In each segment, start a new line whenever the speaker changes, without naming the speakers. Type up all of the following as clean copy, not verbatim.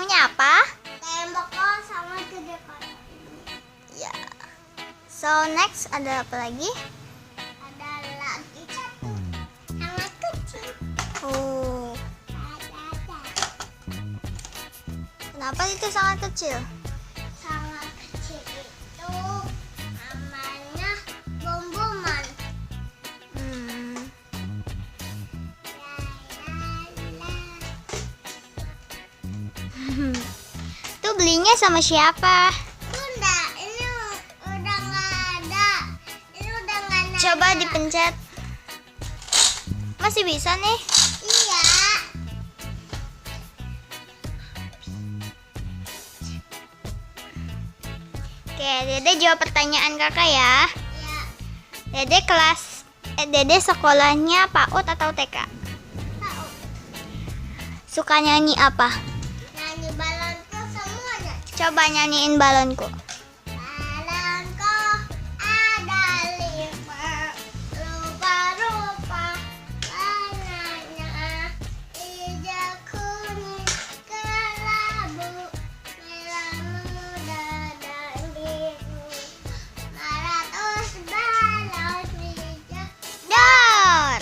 namanya apa?
Tembok sama gede kotak.
Ya. So next ada apa lagi?
Ada lagi satu sangat kecil.
Oh, kenapa itu sangat kecil?
Sangat kecil itu namanya bom-boman.
Tuh belinya sama siapa?
Bunda, ini udah nggak ada. Ini udah nggak ada.
Coba dipencet. Masih bisa nih.
Iya.
Oke, Dede jawab pertanyaan kakak ya.
Iya.
Dede sekolahnya PAUD atau TK?
Tahu.
Suka nyanyi apa?
Nyanyi balonku semuanya.
Coba nyanyiin balonku.
Balonku ada 5 rupa-rupa warnanya hijau, kuning, kelabu, merah muda dan biru. 400 balon hijau.
Dor.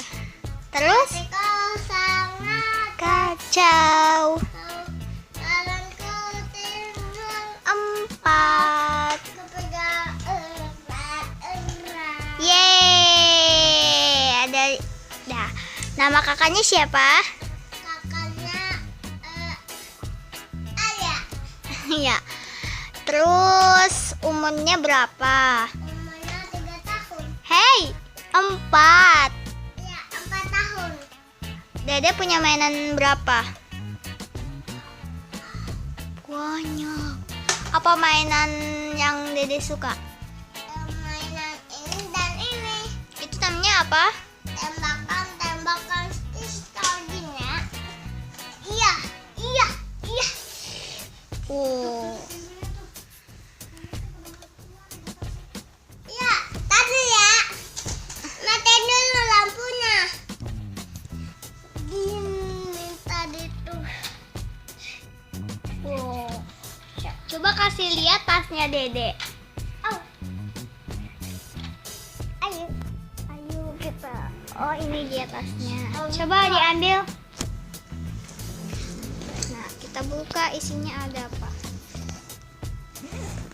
Terus
Kau sangat
kacau.
balonku tinggal
4.
kepegang erat.
Yeay. Dah. Nama kakaknya siapa?
Kakaknya Ayah.
Ya. Terus umurnya berapa?
Umurnya 3 tahun.
Hey, 4.
Iya, 4 tahun.
Dede punya mainan berapa? Banyak. Apa mainan yang Dede suka?
Mainan ini dan ini.
Itu namanya apa?
Tembakan pistolnya. Iya, iya, iya.
Oh.
Iya, tadi ya. Matiin dulu lampunya. Gini tadi tuh.
Wow. Coba kasih lihat tasnya Dede.
Oh. Ayo.
Ayo kita. Oh, ini dia tasnya. Coba diambil. Nah, kita buka isinya ada apa.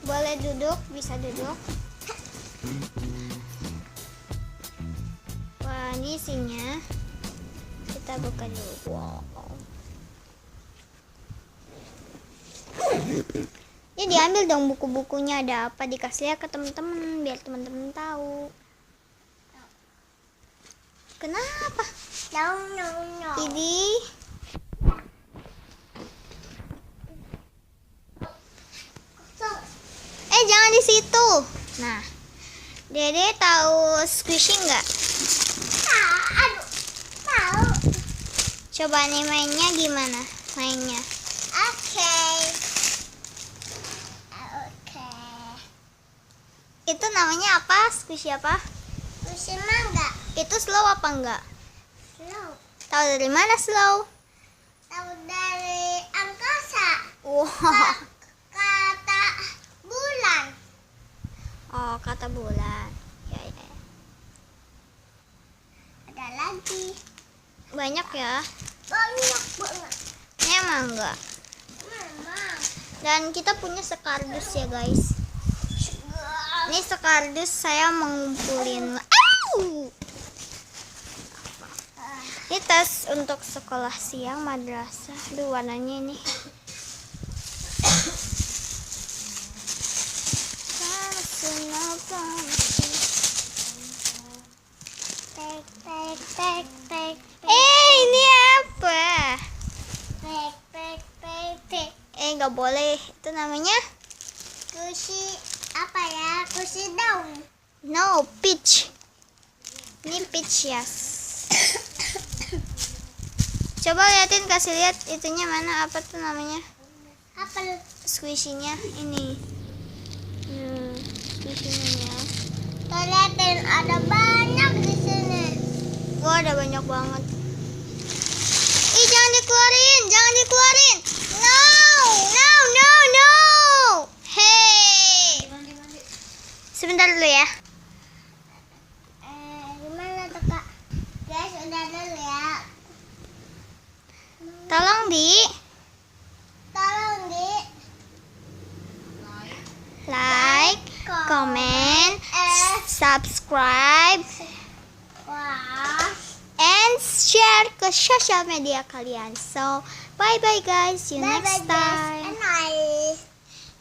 Boleh duduk, bisa duduk. Wah, ini isinya. Kita buka dulu. Wow. Ya diambil dong buku-bukunya, ada apa, dikasih lihat ke temen-temen biar temen-temen tahu. Kenapa?
No.
Ini jangan di situ. Nah, Dede tahu squishy nggak?
Aduh. Tahu.
Coba nih mainnya gimana? Mainnya.
Oke.
Itu namanya apa? Squishy apa?
Musim mangga.
Itu slow apa enggak?
Slow.
Tahu dari mana slow?
Tahu dari angkasa.
Wow.
Kata bulan.
Oh, kata bulan. Ya.
Ada lagi.
Banyak ya.
Banyak banget.
Ini emang enggak.
Memang.
Dan kita punya sekardus ya guys. Ini sekardus saya mengumpulin. Ini tas untuk sekolah siang madrasah. Aduh, warnanya ini. Ini apa? Nggak boleh. Itu namanya
Kursi apa ya? Kursi daun.
no peach. Ini peach ya. Coba liatin, kasih lihat itunya mana, apa tuh namanya?
Apel.
Squishy-nya ini. Squishy-nya ya.
Tuh liatin, ada banyak di sini.
Wah, ada banyak banget. Ih, jangan dikeluarin, jangan dikeluarin. No. Tolong
Tolong di
like, comment, subscribe,
wah.
and share ke sosial media kalian. So, bye bye guys. See you
Bye
next
bye guys.
time.
And I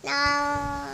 now